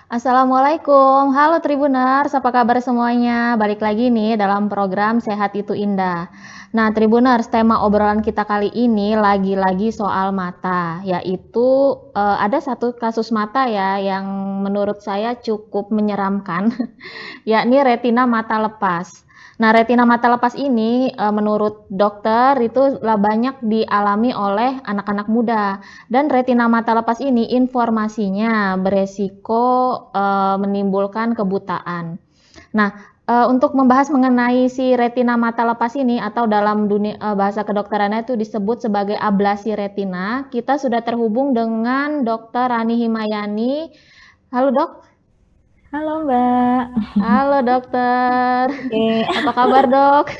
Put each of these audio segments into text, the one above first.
Assalamualaikum, halo Tribuners, apa kabar semuanya? Balik lagi nih dalam program Sehat Itu Indah. Nah, Tribuners, tema obrolan kita kali ini lagi-lagi soal mata, yaitu ada satu kasus mata ya yang menurut saya cukup menyeramkan, yakni retina mata lepas. Nah, retina mata lepas ini menurut dokter itu banyak dialami oleh anak-anak muda. Dan retina mata lepas ini informasinya beresiko menimbulkan kebutaan. Nah, untuk membahas mengenai si retina mata lepas ini atau dalam dunia bahasa kedokterannya itu disebut sebagai ablasi retina, kita sudah terhubung dengan Dr. Rani Himayani. Halo, Dok. Halo Mbak. Halo, Dokter. Oke, Apa kabar, Dok?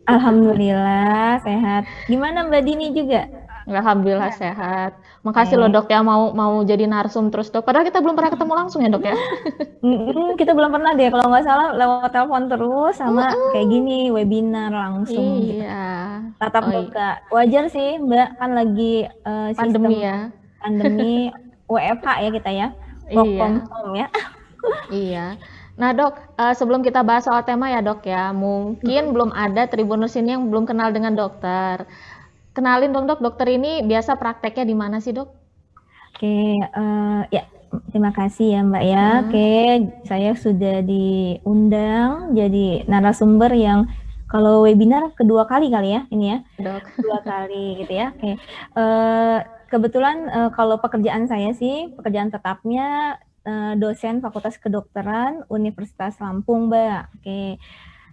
Alhamdulillah sehat. Gimana Mbak Dini juga? Alhamdulillah sehat. Makasih loh, Oke. Dok, ya mau jadi narsum terus, Dok. Padahal kita belum pernah ketemu langsung ya, Dok, ya. Kita belum pernah deh kalau nggak salah lewat telepon terus sama kayak Mm-mm. gini webinar langsung gitu. Iya. Tatap Oh iya. muka. Wajar sih Mbak, kan lagi Pandemi sistem ya. pandemi WFH ya kita ya. Work from Iya. home ya. Iya. Nah, Dok, sebelum kita bahas soal tema ya, Dok, ya, mungkin belum ada Tribuners ini yang belum kenal dengan dokter. Kenalin dong, Dok, dokter ini biasa prakteknya di mana sih, Dok? Oke, ya terima kasih ya Mbak ya. Mm-mm. Oke, saya sudah diundang jadi narasumber yang kalau webinar kedua kali ya ini ya, Dok. dua kali gitu ya. Oke, kebetulan kalau pekerjaan saya sih pekerjaan tetapnya dosen Fakultas Kedokteran Universitas Lampung, Mbak. Oke.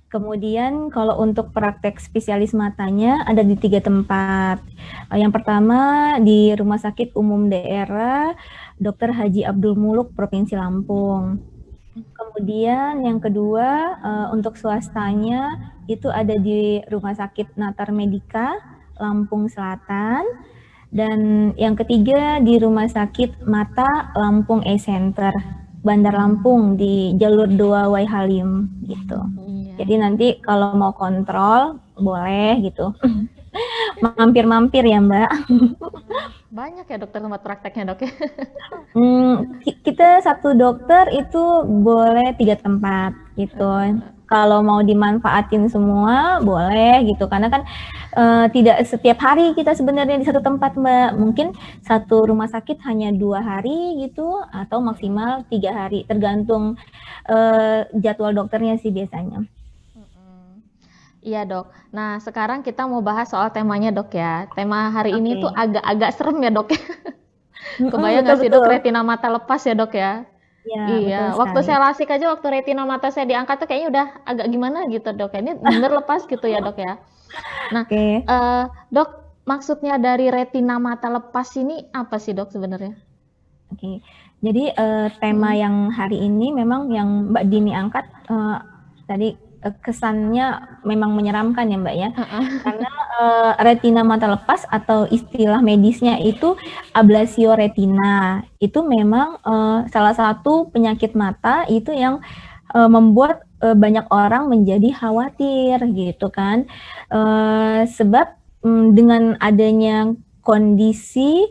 Kemudian kalau untuk praktek spesialis matanya ada di 3 tempat. Yang pertama di Rumah Sakit Umum Daerah Dr. Haji Abdul Muluk Provinsi Lampung. Kemudian yang kedua untuk swastanya itu ada di Rumah Sakit Natar Medika Lampung Selatan. Dan yang ketiga di Rumah Sakit Mata Lampung E-Center Bandar Lampung di jalur 2 Wai Halim gitu. Iya. Jadi nanti kalau mau kontrol boleh gitu. Mampir-mampir ya Mbak. Banyak ya dokter tempat prakteknya, Dok, ya. Kita satu dokter itu boleh 3 tempat gitu. Kalau mau dimanfaatin semua boleh gitu karena kan tidak setiap hari kita sebenarnya di satu tempat Mbak. Mungkin satu rumah sakit hanya 2 hari gitu atau maksimal 3 hari tergantung jadwal dokternya sih biasanya. Iya, Dok. Nah, sekarang kita mau bahas soal temanya, Dok, ya. Tema hari ini tuh Oke. agak-agak serem ya, Dok, ya. Kebayang nggak Betul sih, Dok, betul. retina mata lepas ya, Dok, ya? Ya, betul Iya, waktu sekali. saya lasik aja, waktu retina mata saya diangkat tuh kayaknya udah agak gimana gitu, Dok. Ini bener lepas gitu ya, Dok, ya. Nah, Oke. Dok, maksudnya dari retina mata lepas ini apa sih, Dok, sebenarnya? Oke. Jadi tema yang hari ini memang yang Mbak Dini angkat tadi kesannya memang menyeramkan ya Mbak ya. Karena retina mata lepas atau istilah medisnya itu ablasio retina. Itu memang salah satu penyakit mata itu yang membuat banyak orang menjadi khawatir gitu kan. Sebab dengan adanya kondisi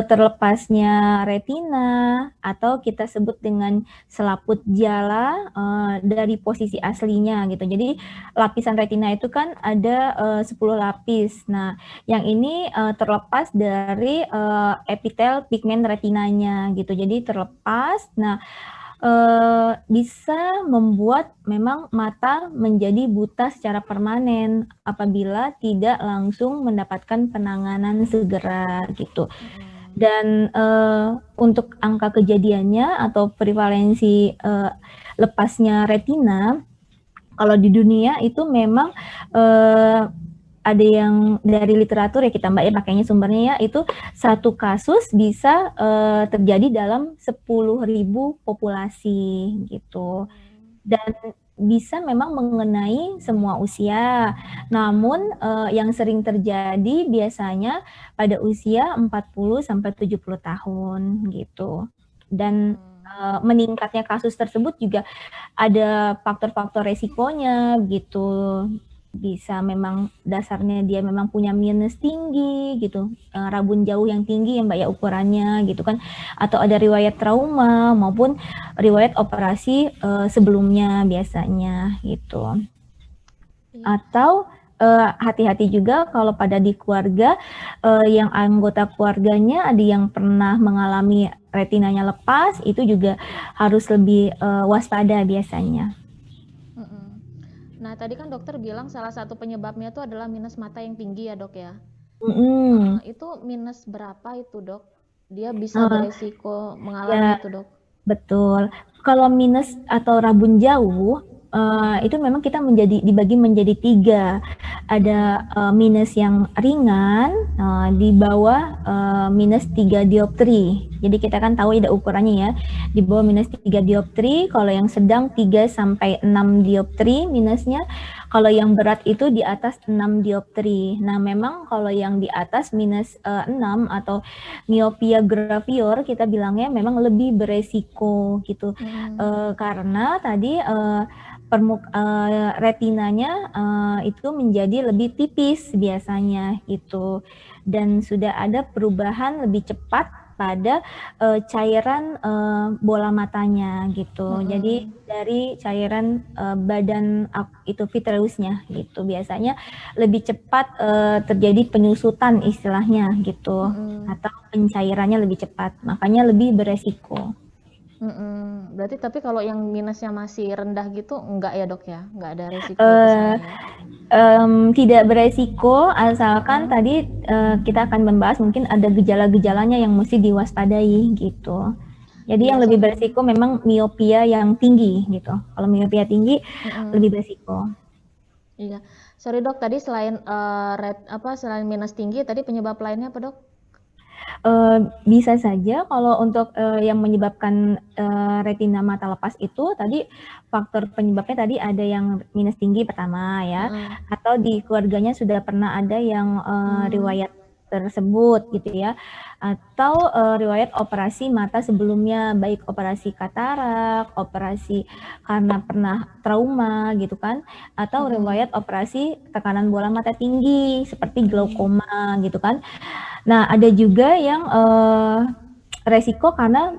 terlepasnya retina atau kita sebut dengan selaput jala dari posisi aslinya gitu. Jadi lapisan retina itu kan ada 10 lapis. Nah, yang ini terlepas dari epitel pigmen retinanya gitu. Jadi terlepas. Nah, bisa membuat memang mata menjadi buta secara permanen apabila tidak langsung mendapatkan penanganan segera gitu. Dan untuk angka kejadiannya atau prevalensi lepasnya retina, kalau di dunia itu memang ada yang dari literatur ya kita Mbak ya pakainya sumbernya ya itu satu kasus bisa terjadi dalam 10.000 populasi gitu dan bisa memang mengenai semua usia. Namun yang sering terjadi biasanya pada usia 40 sampai 70 tahun gitu. Dan meningkatnya kasus tersebut juga ada faktor-faktor resikonya gitu. bisa memang dasarnya dia memang punya minus tinggi gitu, rabun jauh yang tinggi ya Mbak ya ukurannya gitu kan, atau ada riwayat trauma maupun riwayat operasi sebelumnya biasanya gitu. Atau hati-hati juga kalau pada di keluarga yang anggota keluarganya ada yang pernah mengalami retinanya lepas, itu juga harus lebih waspada biasanya. Nah, tadi kan dokter bilang salah satu penyebabnya itu adalah minus mata yang tinggi ya, Dok ya? Itu minus berapa itu, Dok? Dia bisa beresiko mengalami Ya, itu, Dok? betul. Kalau minus atau rabun jauh, itu memang kita dibagi menjadi 3. Ada minus yang ringan, di bawah minus 3 dioptri. Jadi kita kan tahu ada ukurannya ya, di bawah minus 3 dioptri, kalau yang sedang 3 sampai 6 dioptri minusnya, kalau yang berat itu di atas 6 dioptri. Nah, memang kalau yang di atas minus 6 atau miopia gravior, kita bilangnya memang lebih beresiko gitu. Karena tadi retinanya itu menjadi lebih tipis biasanya gitu, dan sudah ada perubahan lebih cepat pada cairan bola matanya gitu. Jadi dari cairan badan itu vitreusnya gitu, biasanya lebih cepat terjadi penyusutan istilahnya gitu, atau pencairannya lebih cepat, makanya lebih beresiko. Berarti tapi kalau yang minusnya masih rendah gitu enggak ya, Dok ya? Enggak ada resiko Tidak beresiko asalkan tadi kita akan membahas mungkin ada gejala-gejalanya yang mesti diwaspadai gitu. Jadi yang lebih beresiko memang miopia yang tinggi gitu. Kalau miopia tinggi lebih beresiko. Iya. Sorry, Dok, tadi selain selain minus tinggi tadi penyebab lainnya apa, Dok? Bisa saja kalau untuk yang menyebabkan retina mata lepas itu tadi faktor penyebabnya tadi ada yang minus tinggi pertama ya, atau di keluarganya sudah pernah ada yang riwayat tersebut gitu ya, atau riwayat operasi mata sebelumnya, baik operasi katarak, operasi karena pernah trauma gitu kan, atau riwayat operasi tekanan bola mata tinggi seperti glaukoma gitu kan. Nah, ada juga yang resiko karena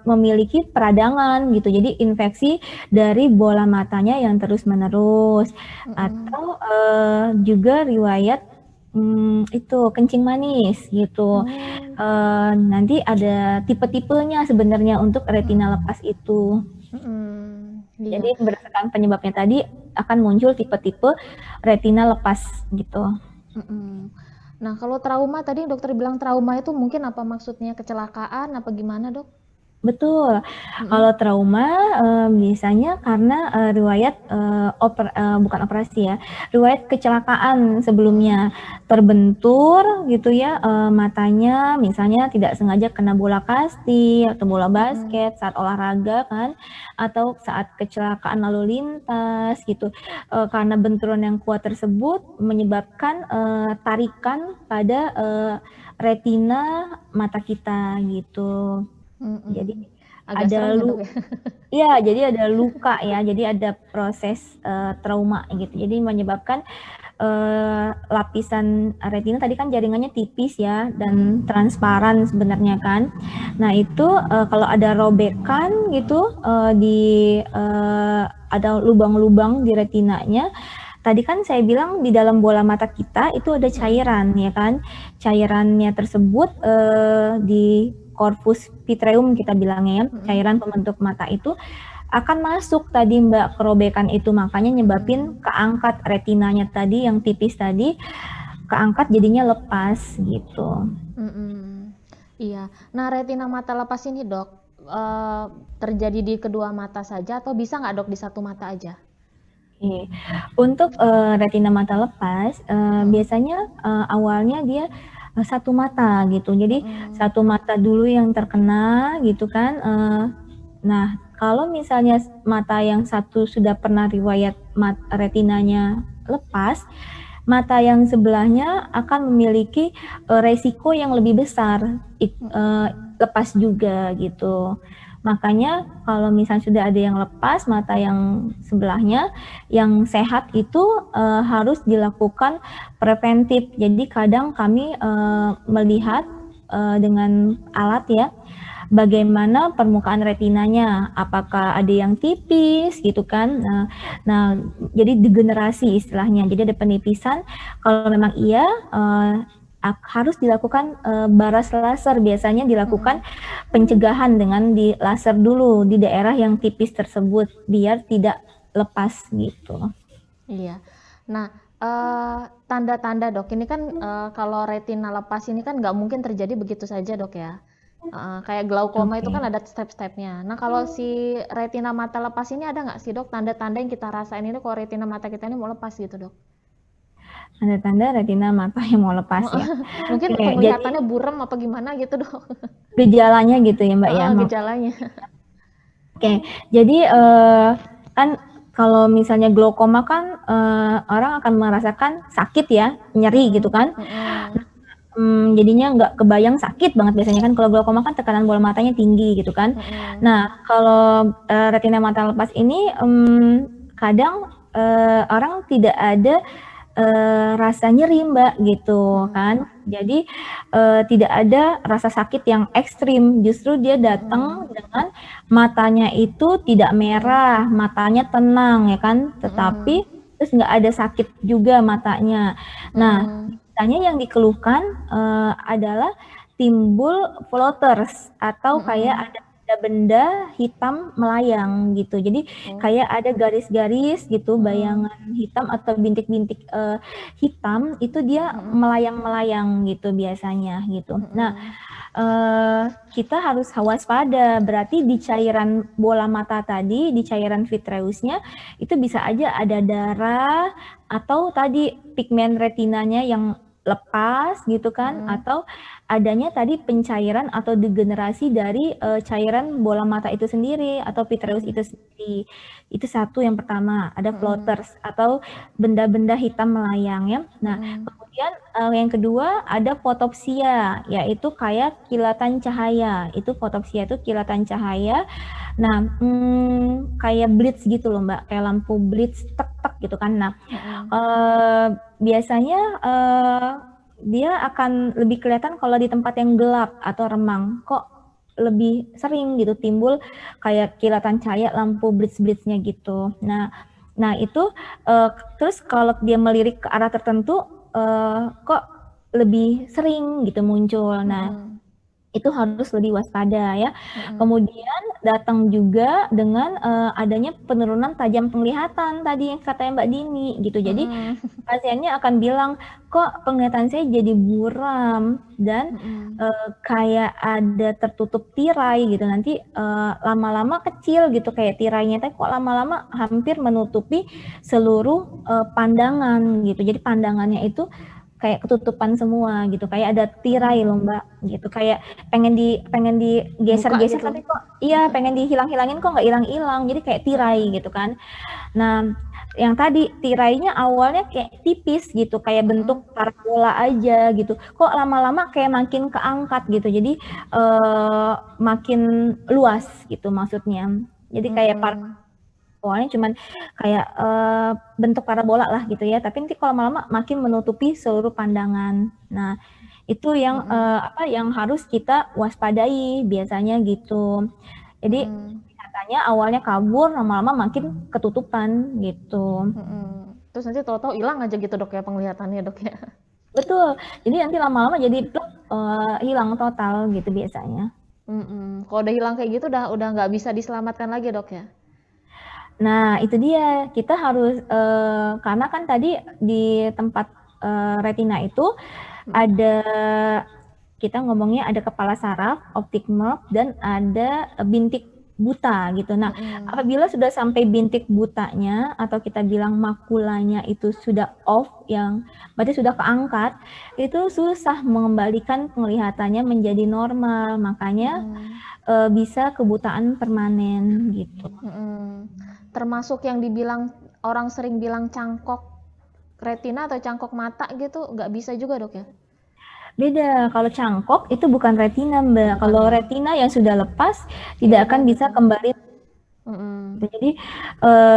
memiliki peradangan gitu, jadi infeksi dari bola matanya yang terus-menerus, atau juga riwayat itu kencing manis gitu. Nanti ada tipe-tipenya sebenarnya untuk retina lepas itu. Jadi berdasarkan penyebabnya tadi akan muncul tipe-tipe retina lepas gitu. Nah, kalau trauma tadi dokter bilang trauma itu mungkin apa maksudnya, kecelakaan apa gimana, Dok? Betul. Kalau trauma biasanya karena riwayat bukan operasi ya, riwayat kecelakaan sebelumnya, terbentur gitu ya matanya, misalnya tidak sengaja kena bola kasti atau bola basket saat olahraga kan, atau saat kecelakaan lalu lintas gitu. Karena benturan yang kuat tersebut menyebabkan tarikan pada retina mata kita gitu. Jadi ada jadi ada luka ya, jadi ada proses trauma gitu. Jadi menyebabkan lapisan retina tadi kan jaringannya tipis ya dan transparan sebenarnya kan. Nah, itu kalau ada robekan gitu ada lubang-lubang di retinanya. Tadi kan saya bilang di dalam bola mata kita itu ada cairan ya kan. Cairannya tersebut di corpus vitreum kita bilangnya ya, cairan pembentuk mata itu akan masuk tadi Mbak kerobekan itu, makanya nyebabin keangkat retinanya tadi yang tipis tadi, keangkat jadinya lepas gitu. Iya. Nah, retina mata lepas ini, Dok, terjadi di kedua mata saja atau bisa nggak, Dok, di satu mata aja? Untuk retina mata lepas biasanya awalnya dia satu mata gitu, jadi satu mata dulu yang terkena gitu kan. Nah, kalau misalnya mata yang satu sudah pernah riwayat retinanya lepas, mata yang sebelahnya akan memiliki resiko yang lebih besar lepas juga gitu. Makanya kalau misalnya sudah ada yang lepas mata yang sebelahnya, yang sehat itu harus dilakukan preventif. Jadi kadang kami melihat dengan alat ya, bagaimana permukaan retinanya, apakah ada yang tipis gitu kan. Nah, jadi degenerasi istilahnya. Jadi ada penipisan. Kalau memang iya harus dilakukan baras laser. Biasanya dilakukan pencegahan dengan di laser dulu di daerah yang tipis tersebut biar tidak lepas gitu. Iya. Nah, tanda-tanda dok, ini kan kalau retina lepas ini kan nggak mungkin terjadi begitu saja dok ya. Kayak glaukoma itu kan ada step-stepnya. Nah, kalau si retina mata lepas ini ada nggak sih dok tanda-tanda yang kita rasain ini kalau retina mata kita ini mau lepas gitu dok? Tanda-tanda retina mata yang mau lepas ya. Mungkin Oke, penglihatannya buram apa gimana gitu dok? gejalanya gitu ya Mbak ya. Gejalanya. Oke, jadi kan kalau misalnya glaukoma kan orang akan merasakan sakit ya, nyeri gitu kan. Jadinya nggak kebayang sakit banget biasanya kan. Kalau glaukoma kan tekanan bola matanya tinggi gitu kan. Nah, kalau retina mata lepas ini kadang orang tidak ada rasa nyeri Mbak gitu kan. Jadi tidak ada rasa sakit yang ekstrim, justru dia datang dengan matanya itu tidak merah, matanya tenang ya kan, tetapi terus nggak ada sakit juga matanya. Nah, biasanya yang dikeluhkan adalah timbul floaters atau kayak ada benda hitam melayang gitu. Jadi kayak ada garis-garis gitu, bayangan hitam atau bintik-bintik hitam itu dia melayang-melayang gitu biasanya gitu. Nah, kita harus waspada, berarti di cairan bola mata tadi, di cairan vitreusnya itu bisa aja ada darah atau tadi pigmen retinanya yang lepas gitu kan, atau adanya tadi pencairan atau degenerasi dari cairan bola mata itu sendiri atau vitreus itu sendiri. Itu satu yang pertama, ada floaters atau benda-benda hitam melayang ya. Nah, kemudian yang kedua ada fotopsia, yaitu kayak kilatan cahaya. Itu fotopsia itu kilatan cahaya. Nah, kayak blitz gitu loh Mbak, kayak lampu blitz tek-tek gitu kan. Nah, biasanya dia akan lebih kelihatan kalau di tempat yang gelap atau remang. Kok lebih sering gitu timbul kayak kilatan cahaya lampu blitz-blitznya gitu. Nah itu terus kalau dia melirik ke arah tertentu kok lebih sering gitu muncul. Nah, itu harus lebih waspada ya. Kemudian datang juga dengan adanya penurunan tajam penglihatan tadi yang katanya Mbak Dini gitu. Jadi pasiennya akan bilang, kok penglihatan saya jadi buram dan kayak ada tertutup tirai gitu. Nanti lama-lama kecil gitu kayak tirainya, tapi kok lama-lama hampir menutupi seluruh pandangan gitu. Jadi pandangannya itu kayak ketutupan semua gitu, kayak ada tirai loh Mbak gitu, kayak pengen digeser-geser gitu. Tapi kok iya pengen dihilang-hilangin kok nggak hilang-hilang, jadi kayak tirai gitu kan. Nah, yang tadi tirainya awalnya kayak tipis gitu, kayak bentuk parabola aja gitu, kok lama-lama kayak makin keangkat gitu, jadi makin luas gitu maksudnya. Jadi kayak awalnya cuman kayak bentuk parabola lah gitu ya, tapi nanti kalau lama-lama makin menutupi seluruh pandangan. Nah, itu yang yang harus kita waspadai biasanya gitu. Jadi katanya awalnya kabur, lama-lama makin ketutupan gitu. Terus nanti tahu-tahu hilang aja gitu dok ya penglihatannya dok ya. Betul. Jadi nanti lama-lama jadi hilang total gitu biasanya. Kalau udah hilang kayak gitu udah nggak bisa diselamatkan lagi dok ya. Nah, itu dia. Kita harus karena kan tadi di tempat retina itu ada, kita ngomongnya ada kepala saraf, optic nerve, dan ada bintik buta gitu. Nah, apabila sudah sampai bintik butanya atau kita bilang makulanya itu sudah off, yang berarti sudah keangkat, itu susah mengembalikan penglihatannya menjadi normal. Makanya bisa kebutaan permanen gitu. Termasuk yang dibilang orang sering bilang cangkok retina atau cangkok mata gitu, nggak bisa juga dok ya? Beda, kalau cangkok itu bukan retina, Mbak. Kalau retina yang sudah lepas tidak akan bisa kembali. Jadi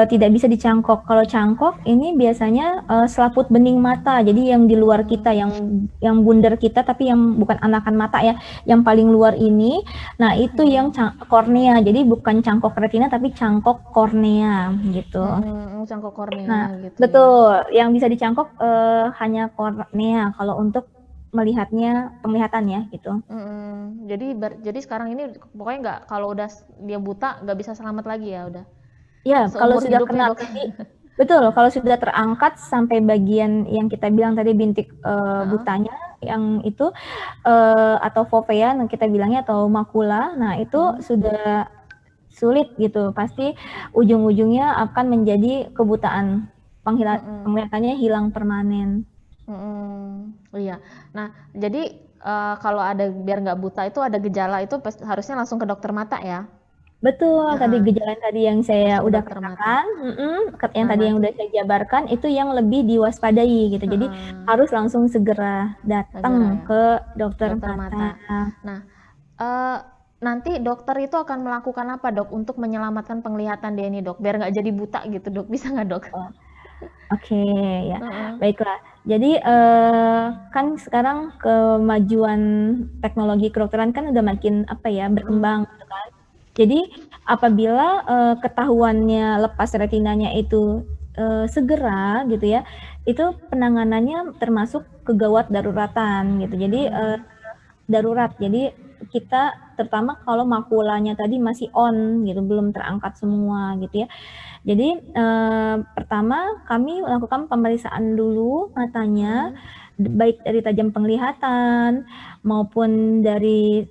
tidak bisa dicangkok. Kalau cangkok ini biasanya selaput bening mata. Jadi yang di luar kita, yang bundar kita, tapi yang bukan anakan mata ya, yang paling luar ini. Nah itu yang kornea. Jadi bukan cangkok retina, tapi cangkok kornea gitu. Cangkok kornea. Nah gitu, betul. Ya. Yang bisa dicangkok hanya kornea. Kalau untuk melihatnya penglihatan ya gitu. Jadi sekarang ini pokoknya nggak, kalau udah dia buta nggak bisa selamat lagi ya udah. Ya, kalau sudah kena betul, kalau sudah terangkat sampai bagian yang kita bilang tadi bintik butanya yang itu atau fovea yang kita bilangnya atau makula, nah itu sudah sulit gitu, pasti ujung-ujungnya akan menjadi kebutaan, penglihatannya hilang permanen. Iya. Nah, jadi kalau ada biar nggak buta itu ada gejala itu harusnya langsung ke dokter mata ya? Betul, tadi gejala tadi yang saya udah katakan, yang tadi yang udah saya jabarkan itu yang lebih diwaspadai gitu. Jadi harus langsung segera datang ke dokter mata. Nah, nanti dokter itu akan melakukan apa, Dok, untuk menyelamatkan penglihatan dia ini, Dok? Biar nggak jadi buta gitu, Dok. Bisa nggak, Dok? Oke, ya. Baiklah. Jadi kan sekarang kemajuan teknologi kedokteran kan udah makin berkembang gitu kan. Jadi apabila ketahuannya lepas retinanya itu segera gitu ya, itu penanganannya termasuk kegawat daruratan gitu. Jadi darurat. Jadi kita terutama kalau makulanya tadi masih on gitu, belum terangkat semua gitu ya. Jadi pertama kami melakukan pemeriksaan dulu matanya, baik dari tajam penglihatan maupun dari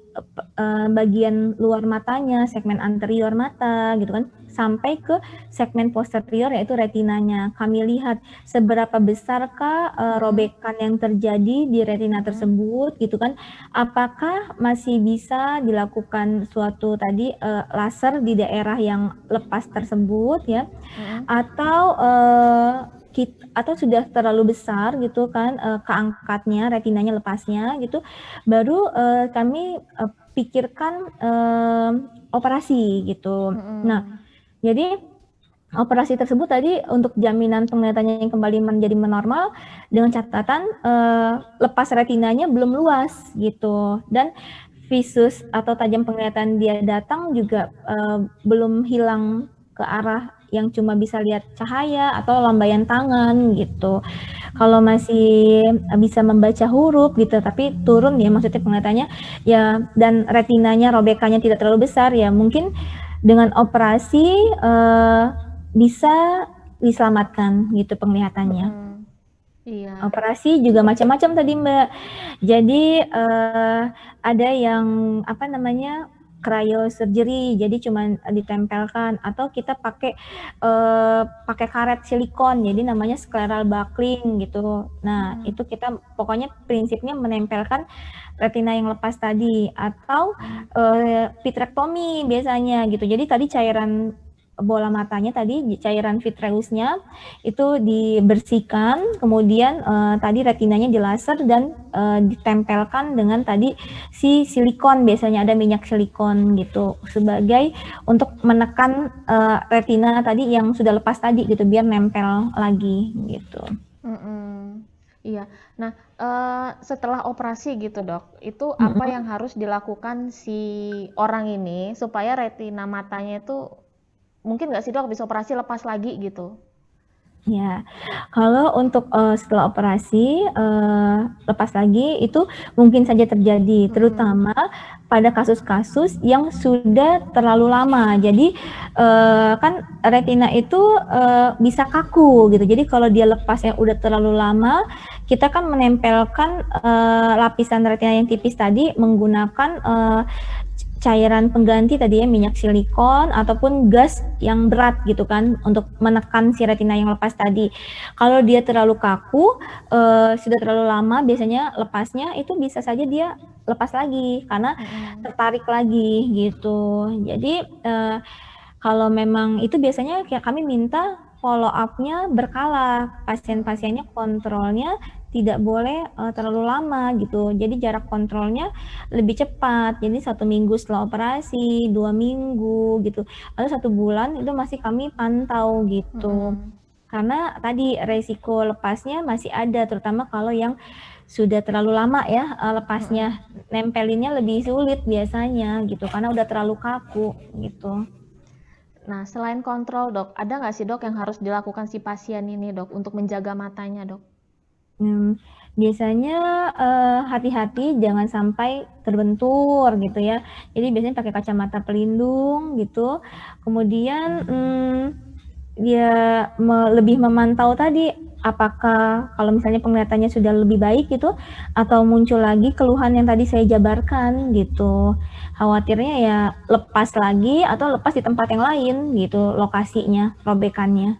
bagian luar matanya, segmen anterior mata gitu kan, sampai ke segmen posterior yaitu retinanya. Kami lihat seberapa besarkah robekan yang terjadi di retina tersebut gitu kan, apakah masih bisa dilakukan suatu tadi laser di daerah yang lepas tersebut ya, atau sudah terlalu besar gitu kan keangkatnya, retinanya lepasnya gitu, baru kami pikirkan operasi gitu. Nah, jadi operasi tersebut tadi untuk jaminan penglihatannya yang kembali menjadi normal dengan catatan lepas retinanya belum luas gitu, dan visus atau tajam penglihatan dia datang juga belum hilang ke arah yang cuma bisa lihat cahaya atau lambaian tangan gitu. Kalau masih bisa membaca huruf gitu, tapi turun ya maksudnya penglihatannya ya, dan retinanya robekannya tidak terlalu besar ya, mungkin dengan operasi bisa diselamatkan gitu penglihatannya. Iya. Operasi juga macam-macam tadi Mbak. Jadi ada yang cryosurgery, jadi cuma ditempelkan, atau kita pakai karet silikon, jadi namanya scleral buckling gitu. Nah itu kita pokoknya prinsipnya menempelkan retina yang lepas tadi, atau vitrectomy biasanya gitu. Jadi tadi cairan bola matanya tadi, cairan vitreusnya itu dibersihkan, kemudian tadi retinanya dilaser dan ditempelkan dengan tadi si silikon, biasanya ada minyak silikon gitu, sebagai untuk menekan retina tadi yang sudah lepas tadi gitu, biar nempel lagi gitu. Iya. Nah, setelah operasi gitu, Dok, itu apa yang harus dilakukan si orang ini supaya retina matanya itu, mungkin nggak sih, Dok, habis operasi lepas lagi gitu? Ya, kalau untuk setelah operasi lepas lagi itu mungkin saja terjadi, terutama pada kasus-kasus yang sudah terlalu lama. Jadi kan retina itu bisa kaku gitu. Jadi kalau dia lepas yang udah terlalu lama, kita kan menempelkan lapisan retina yang tipis tadi menggunakan cairan pengganti tadi ya, minyak silikon ataupun gas yang berat gitu kan, untuk menekan si retina yang lepas tadi. Kalau dia terlalu kaku, sudah terlalu lama, biasanya lepasnya itu bisa saja dia lepas lagi karena tertarik lagi gitu. Jadi kalau memang itu biasanya kami minta follow up-nya berkala. Pasien-pasiennya kontrolnya tidak boleh terlalu lama gitu. Jadi jarak kontrolnya lebih cepat. Jadi 1 minggu setelah operasi, 2 minggu gitu. Lalu 1 bulan itu masih kami pantau gitu. Karena tadi resiko lepasnya masih ada, terutama kalau yang sudah terlalu lama ya lepasnya, nempelinnya lebih sulit biasanya gitu, karena udah terlalu kaku gitu. Nah, selain kontrol dok, ada nggak sih dok yang harus dilakukan si pasien ini dok untuk menjaga matanya dok? Biasanya hati-hati jangan sampai terbentur gitu ya. Jadi biasanya pakai kacamata pelindung gitu. Kemudian dia lebih memantau tadi apakah kalau misalnya penglihatannya sudah lebih baik gitu atau muncul lagi keluhan yang tadi saya jabarkan gitu. Khawatirnya ya lepas lagi atau lepas di tempat yang lain gitu lokasinya, robekannya.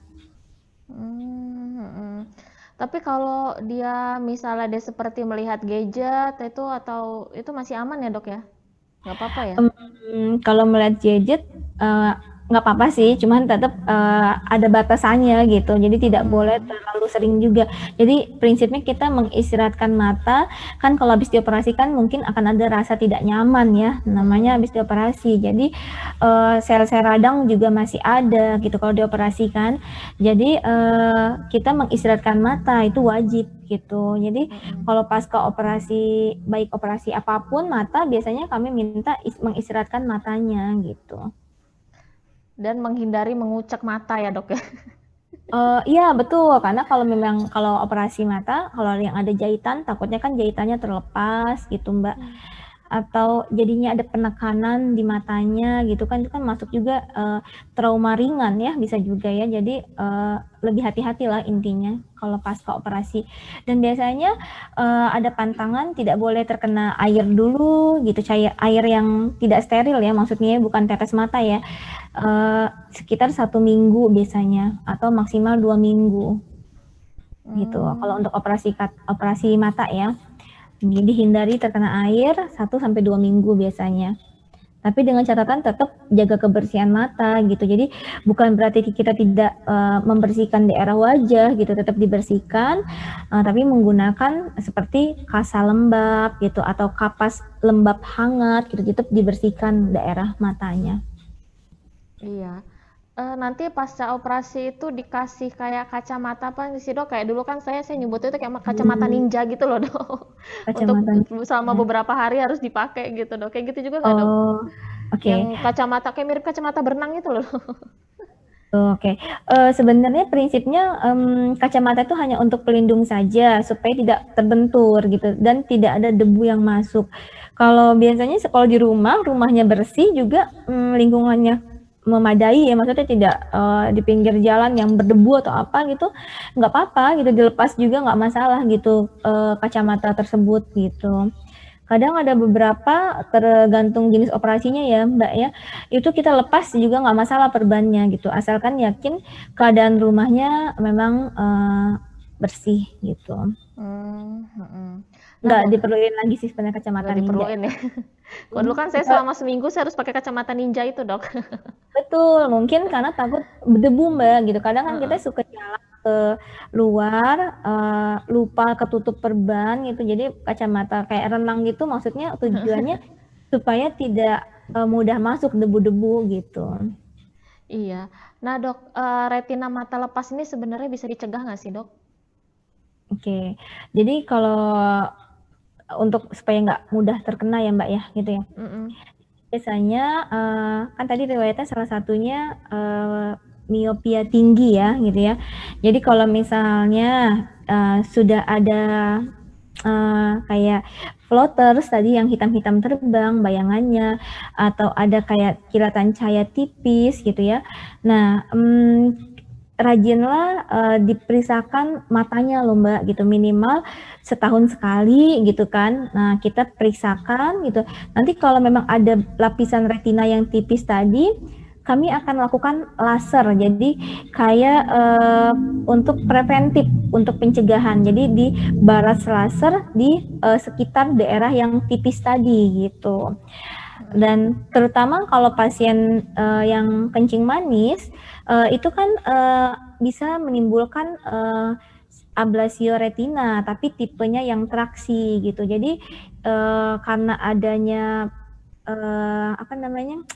Tapi kalau dia misalnya dia seperti melihat gadget itu atau itu masih aman ya dok ya? Nggak apa-apa ya? Kalau melihat gadget nggak apa-apa sih, cuman tetap ada batasannya gitu. Jadi tidak boleh terlalu sering juga. Jadi prinsipnya kita mengistirahatkan mata. Kan kalau habis dioperasikan mungkin akan ada rasa tidak nyaman ya, namanya habis dioperasi. Jadi sel-sel radang juga masih ada gitu kalau dioperasikan. Jadi kita mengistirahatkan mata itu wajib gitu. Jadi kalau pasca operasi, baik operasi apapun mata, biasanya kami minta mengistirahatkan matanya gitu. Dan menghindari mengucek mata ya dok ya? Iya betul, karena kalau operasi mata, kalau yang ada jahitan, takutnya kan jahitannya terlepas gitu Mbak. Atau jadinya ada penekanan di matanya gitu kan, itu kan masuk juga trauma ringan ya, bisa juga ya. Jadi lebih hati-hati lah intinya kalau pasca operasi. Dan biasanya ada pantangan tidak boleh terkena air dulu gitu, air yang tidak steril ya, maksudnya bukan tetes mata ya. Sekitar 1 minggu biasanya atau maksimal 2 minggu gitu. Kalau untuk operasi mata ya. Dihindari terkena air 1-2 minggu biasanya. Tapi dengan catatan tetap jaga kebersihan mata gitu. Jadi bukan berarti kita tidak membersihkan daerah wajah gitu, tetap dibersihkan, tapi menggunakan seperti kasa lembab gitu atau kapas lembab hangat gitu, tetap dibersihkan daerah matanya. Iya. Nanti pasca operasi itu dikasih kayak kacamata apa sih dok? Kayak dulu kan saya nyebutnya itu kayak kacamata ninja gitu loh dok. Untuk selama beberapa hari harus dipakai gitu dok. Kayak gitu juga nggak dok? Oke. Yang kacamata kayak mirip kacamata berenang itu loh. Oke. Sebenarnya prinsipnya kacamata itu hanya untuk pelindung saja supaya tidak terbentur gitu dan tidak ada debu yang masuk. Kalau biasanya kalau di rumahnya bersih juga lingkungannya memadai ya, maksudnya tidak di pinggir jalan yang berdebu atau apa gitu, nggak apa-apa gitu, dilepas juga nggak masalah gitu kacamata tersebut gitu. Kadang ada beberapa tergantung jenis operasinya ya Mbak ya, itu kita lepas juga nggak masalah perbannya gitu, asalkan yakin keadaan rumahnya memang bersih gitu. Nggak diperluin lagi sih sebenarnya kacamata ninja. Diperluin ya. Kalau dulu kan saya selama seminggu saya harus pakai kacamata ninja itu dok. Betul, mungkin karena takut berdebu Mbak gitu. Kadang kan kita suka jalan ke luar, lupa ketutup perban gitu. Jadi kacamata kayak renang gitu, maksudnya tujuannya supaya tidak mudah masuk debu-debu gitu. Iya. Nah dok, retina mata lepas ini sebenarnya bisa dicegah nggak sih dok? Oke, jadi kalau untuk supaya nggak mudah terkena ya Mbak ya, gitu ya. Biasanya kan tadi riwayatnya salah satunya miopia tinggi ya, gitu ya. Jadi kalau misalnya sudah ada kayak floaters tadi yang hitam-hitam terbang bayangannya, atau ada kayak kilatan cahaya tipis gitu ya. Nah, rajinlah diperiksakan matanya loh Mbak gitu, minimal setahun sekali gitu kan. Nah kita periksakan gitu, nanti kalau memang ada lapisan retina yang tipis tadi, kami akan lakukan laser, jadi kayak untuk preventif, untuk pencegahan, jadi di baras laser di sekitar daerah yang tipis tadi gitu. Dan terutama kalau pasien yang kencing manis itu kan bisa menimbulkan ablasio retina, tapi tipenya yang traksi gitu. Jadi karena adanya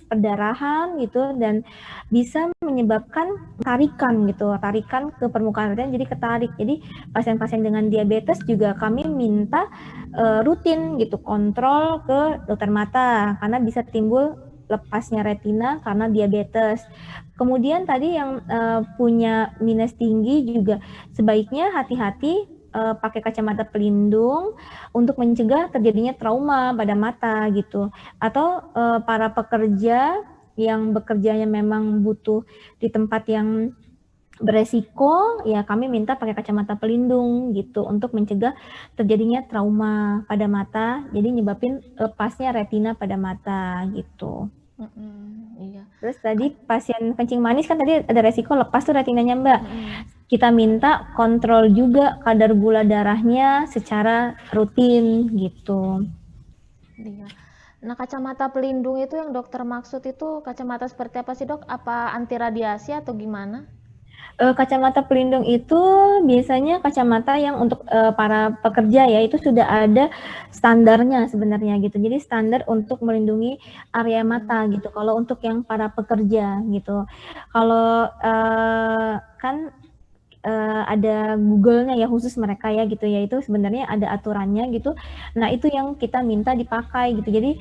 perdarahan gitu dan bisa menyebabkan tarikan ke permukaan retina, jadi ketarik. Jadi pasien-pasien dengan diabetes juga kami minta rutin gitu kontrol ke dokter mata karena bisa timbul lepasnya retina karena diabetes. Kemudian tadi yang punya minus tinggi juga sebaiknya hati-hati pakai kacamata pelindung untuk mencegah terjadinya trauma pada mata gitu. Atau para pekerja yang bekerjanya memang butuh di tempat yang beresiko, ya kami minta pakai kacamata pelindung gitu untuk mencegah terjadinya trauma pada mata, jadi nyebabin lepasnya retina pada mata gitu. Iya. Terus tadi pasien kencing manis kan tadi ada resiko lepas tuh retinanya Mbak. Kita minta kontrol juga kadar gula darahnya secara rutin gitu. Iya. Nah, kacamata pelindung itu yang dokter maksud itu kacamata seperti apa sih dok? Apa anti radiasi atau gimana? Kacamata pelindung itu biasanya kacamata yang untuk para pekerja ya, itu sudah ada standarnya sebenarnya gitu. Jadi standar untuk melindungi area mata gitu. Kalau untuk yang para pekerja gitu. Kalau kan ada Google-nya ya khusus mereka ya gitu ya, itu sebenarnya ada aturannya gitu. Nah itu yang kita minta dipakai gitu. Jadi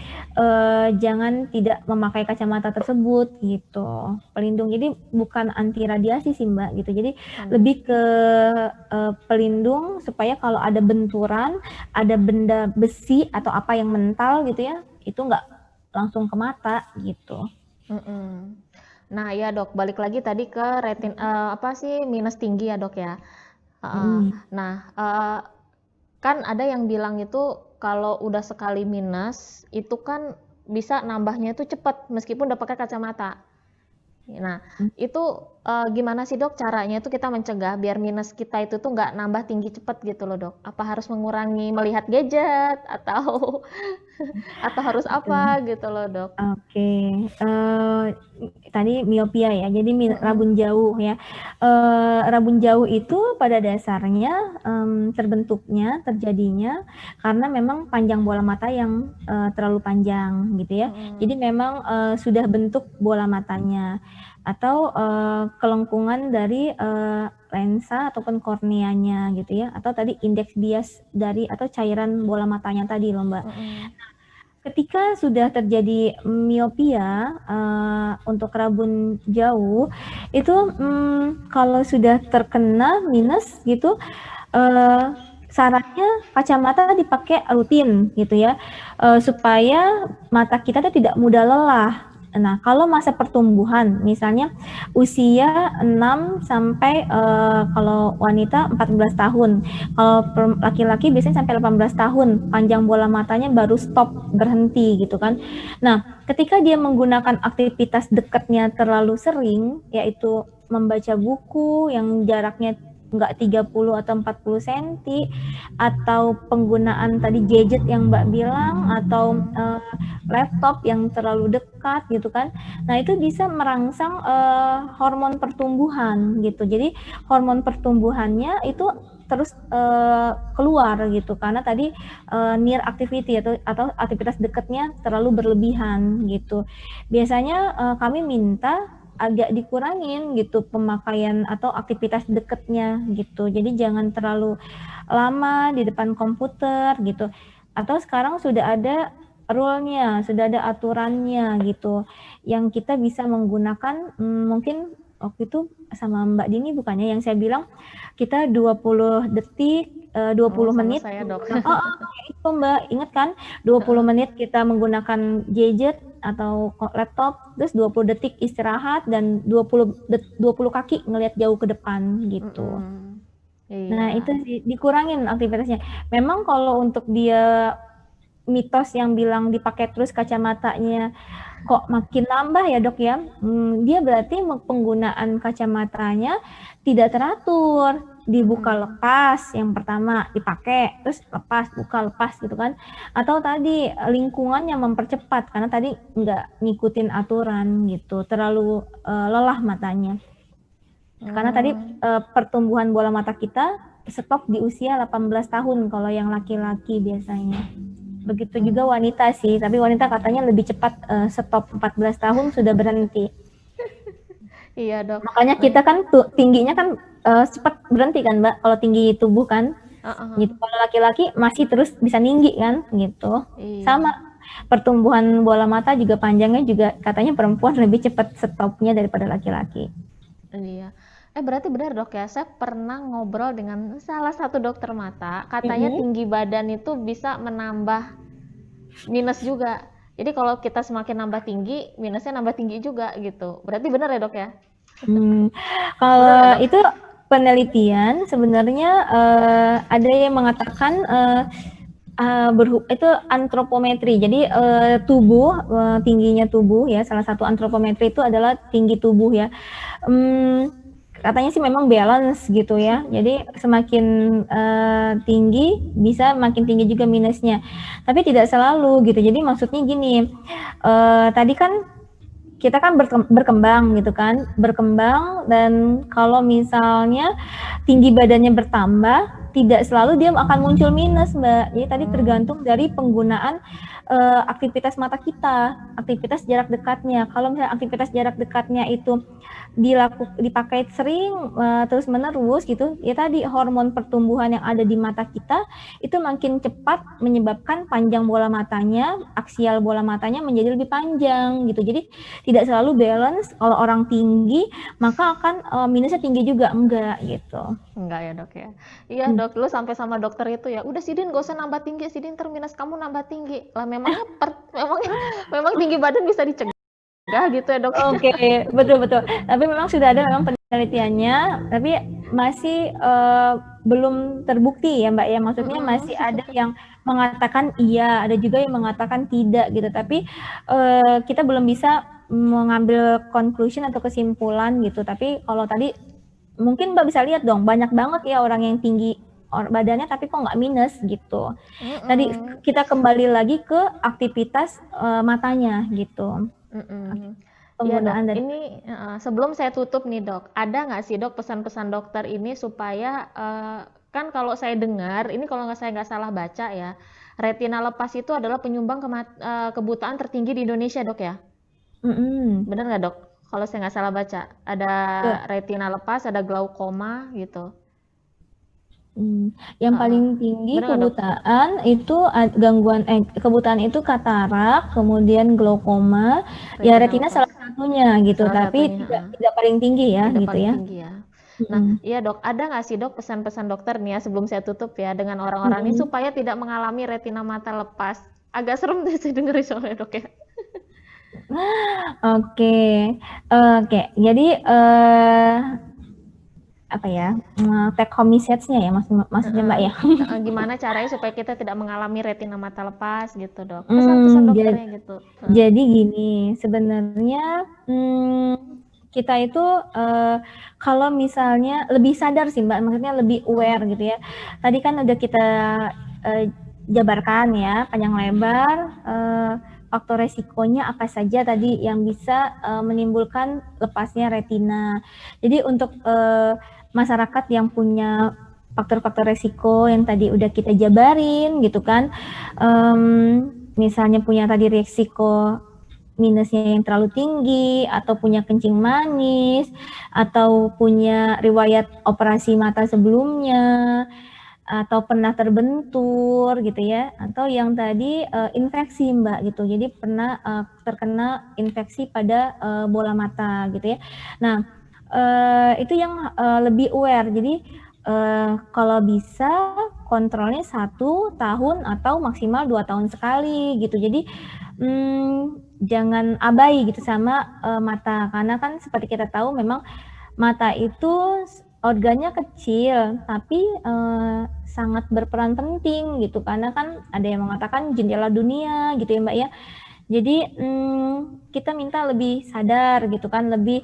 jangan tidak memakai kacamata tersebut gitu, pelindung. Jadi bukan anti radiasi sih Mbak gitu. Jadi lebih ke pelindung supaya kalau ada benturan, ada benda besi atau apa yang mental gitu ya, itu nggak langsung ke mata gitu. Nah ya dok, balik lagi tadi ke minus tinggi ya dok ya. Nah kan ada yang bilang itu kalau udah sekali minus itu kan bisa nambahnya itu cepat meskipun udah pakai kacamata. Nah itu gimana sih dok caranya itu kita mencegah biar minus kita itu tuh nggak nambah tinggi cepat gitu loh dok? Apa harus mengurangi melihat gadget atau atau harus apa gitu loh dok? Oke, tadi miopia ya, jadi rabun jauh ya. Rabun jauh itu pada dasarnya terjadinya karena memang panjang bola mata yang terlalu panjang gitu ya. Jadi memang sudah bentuk bola matanya atau kelengkungan dari lensa ataupun korneanya gitu ya, atau tadi indeks bias dari atau cairan bola matanya tadi loh Mbak. Ketika sudah terjadi miopia untuk rabun jauh itu kalau sudah terkena minus gitu sarannya kacamata dipakai rutin gitu ya supaya mata kita tuh tidak mudah lelah. Nah, kalau masa pertumbuhan, misalnya usia 6 sampai kalau wanita 14 tahun, kalau laki-laki biasanya sampai 18 tahun, panjang bola matanya baru stop, berhenti gitu kan. Nah, ketika dia menggunakan aktivitas dekatnya terlalu sering, yaitu membaca buku yang jaraknya enggak 30 atau 40 cm, atau penggunaan tadi gadget yang Mbak bilang, atau laptop yang terlalu dekat gitu kan. Nah itu bisa merangsang hormon pertumbuhan gitu. Jadi hormon pertumbuhannya itu terus keluar gitu karena tadi near activity atau aktivitas dekatnya terlalu berlebihan gitu. Biasanya kami minta agak dikurangin gitu pemakaian atau aktivitas dekatnya gitu. Jadi jangan terlalu lama di depan komputer gitu. Atau sekarang sudah ada rule-nya, sudah ada aturannya gitu. Yang kita bisa menggunakan mungkin waktu itu sama Mbak Dini bukannya yang saya bilang kita 20 detik 20 menit saya dok. Itu Mbak ingat kan 20 menit kita menggunakan gadget atau laptop terus 20 detik istirahat dan 20 kaki ngelihat jauh ke depan gitu. Nah itu dikurangin aktivitasnya. Memang kalau untuk dia mitos yang bilang dipakai terus kacamatanya kok makin nambah ya dok ya, dia berarti penggunaan kacamatanya tidak teratur, dibuka lepas yang pertama dipakai terus lepas buka lepas gitu kan, atau tadi lingkungan yang mempercepat karena tadi nggak ngikutin aturan gitu, terlalu lelah matanya. Karena tadi pertumbuhan bola mata kita stop di usia 18 tahun kalau yang laki-laki biasanya. Begitu juga wanita sih, tapi wanita katanya lebih cepat stop 14 tahun sudah berhenti. Iya dok. Makanya kita kan tingginya kan cepat berhenti kan Mbak, kalau tinggi tubuh kan. Gitu. Kalau laki-laki masih terus bisa tinggi kan gitu. Iya. Sama pertumbuhan bola mata juga panjangnya juga katanya perempuan lebih cepat stopnya daripada laki-laki. Iya. Berarti benar dok ya, saya pernah ngobrol dengan salah satu dokter mata, katanya tinggi badan itu bisa menambah minus juga. Jadi kalau kita semakin nambah tinggi, minusnya nambah tinggi juga gitu. Berarti benar ya dok ya? Kalau itu penelitian sebenarnya ada yang mengatakan itu antropometri. Jadi tubuh, tingginya tubuh ya, salah satu antropometri itu adalah tinggi tubuh ya. Katanya sih memang balance gitu ya. Jadi semakin tinggi bisa makin tinggi juga minusnya. Tapi tidak selalu gitu. Jadi maksudnya gini, tadi kan kita kan berkembang gitu kan, berkembang, dan kalau misalnya tinggi badannya bertambah, tidak selalu dia akan muncul minus Mbak. Jadi tadi tergantung dari penggunaan aktivitas mata kita, aktivitas jarak dekatnya. Kalau misalnya aktivitas jarak dekatnya itu dipakai sering terus menerus gitu, ya tadi hormon pertumbuhan yang ada di mata kita itu makin cepat menyebabkan panjang bola matanya, aksial bola matanya menjadi lebih panjang gitu. Jadi tidak selalu balance. Kalau orang tinggi maka akan minusnya tinggi juga, enggak gitu. Enggak ya dok ya. Iya dok, dulu sampai sama dokter itu ya, udah Sidin gak usah nambah tinggi, Sidin terminus kamu nambah tinggi lah. Memang tinggi badan bisa dicegah gitu ya dok. Oke, betul. Tapi memang sudah ada memang penelitiannya, tapi masih belum terbukti ya Mbak ya. Maksudnya masih ada yang mengatakan iya, ada juga yang mengatakan tidak gitu. Tapi kita belum bisa mengambil conclusion atau kesimpulan gitu. Tapi kalau tadi mungkin Mbak bisa lihat dong, banyak banget ya orang yang tinggi badannya tapi kok nggak minus gitu. Tadi kita kembali lagi ke aktivitas matanya gitu. Iya dok, ini sebelum saya tutup nih dok, ada nggak sih dok pesan-pesan dokter ini supaya kan kalau saya dengar, ini kalau saya nggak salah baca ya, retina lepas itu adalah penyumbang kebutaan tertinggi di Indonesia dok ya? Bener nggak dok? Kalau saya nggak salah baca, ada retina lepas, ada glaukoma gitu. Yang paling tinggi kebutaan itu gangguan kebutaan itu katarak, kemudian glaukoma, ya retina salah satunya gitu, tapi tidak paling tinggi ya gitu ya. Tinggi ya. Nah, iya dok, ada nggak sih dok pesan-pesan dokter nih ya sebelum saya tutup ya dengan orang-orang ini supaya tidak mengalami retina mata lepas? Agak serem deh saya dengar soalnya dok ya. Oke. Jadi apa ya, take home message-nya ya maksudnya Mbak ya. Gimana caranya supaya kita tidak mengalami retina mata lepas gitu dok? Pesan-pesan dokternya gitu. Jadi gini, sebenarnya kita itu kalau misalnya lebih sadar sih Mbak, maksudnya lebih aware gitu ya. Tadi kan udah kita jabarkan ya panjang lebar faktor resikonya apa saja tadi yang bisa menimbulkan lepasnya retina. Jadi untuk masyarakat yang punya faktor-faktor resiko yang tadi udah kita jabarin gitu kan, misalnya punya tadi resiko minusnya yang terlalu tinggi, atau punya kencing manis, atau punya riwayat operasi mata sebelumnya, atau pernah terbentur gitu ya, atau yang tadi infeksi Mbak gitu, jadi pernah terkena infeksi pada bola mata gitu ya. Nah itu yang lebih aware. Jadi kalau bisa kontrolnya 1 tahun atau maksimal 2 tahun sekali gitu. Jadi jangan abai gitu sama mata, karena kan seperti kita tahu memang mata itu organnya kecil tapi sangat berperan penting gitu, karena kan ada yang mengatakan jendela dunia gitu ya Mbak ya. Jadi kita minta lebih sadar gitu kan, lebih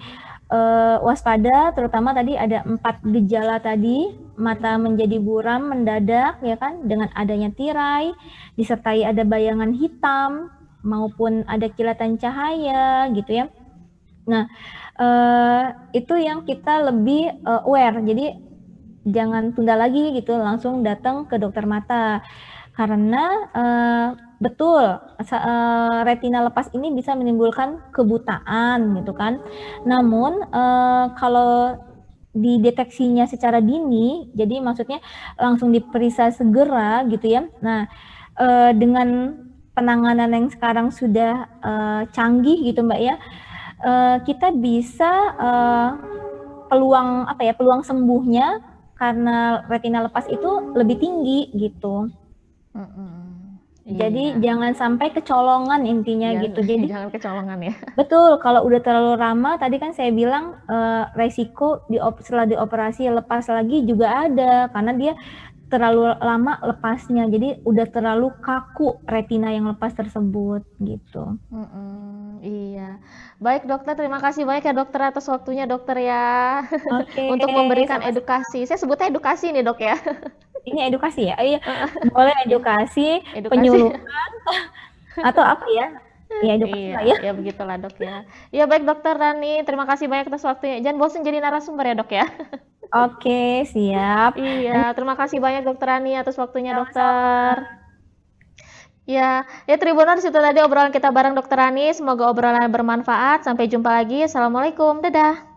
waspada, terutama tadi ada 4 gejala tadi, mata menjadi buram mendadak ya kan, dengan adanya tirai, disertai ada bayangan hitam maupun ada kilatan cahaya gitu ya. Nah, itu yang kita lebih aware. Jadi jangan tunda lagi gitu, langsung datang ke dokter mata. Karena betul retina lepas ini bisa menimbulkan kebutaan gitu kan. Namun kalau dideteksinya secara dini, jadi maksudnya langsung diperiksa segera gitu ya. Nah, dengan penanganan yang sekarang sudah canggih gitu Mbak ya, kita bisa peluang sembuhnya karena retina lepas itu lebih tinggi gitu. Jadi jangan sampai kecolongan intinya gitu. Jadi jangan kecolongan ya. betul, kalau udah terlalu lama tadi kan saya bilang resiko setelah dioperasi lepas lagi juga ada karena dia terlalu lama lepasnya, jadi udah terlalu kaku retina yang lepas tersebut gitu. Iya, baik dokter, terima kasih banyak ya dokter atas waktunya dokter ya. Oke, untuk memberikan sama-sama. edukasi. Saya sebutnya edukasi nih dok ya. Ini edukasi ya? Iya, boleh edukasi, Edukasi. penyuluhan atau apa ya? Ya edukasi Iya, lah ya. ya begitulah dok ya. Ya baik dokter Rani, terima kasih banyak atas waktunya. Jangan bosan jadi narasumber ya dok ya. Oke, siap. Iya, terima kasih banyak dokter Rani atas waktunya Sama-sama. dokter. Ya, Tribuners itu tadi obrolan kita bareng dokter Rani. Semoga obrolan bermanfaat. Sampai jumpa lagi. Assalamualaikum. Dadah.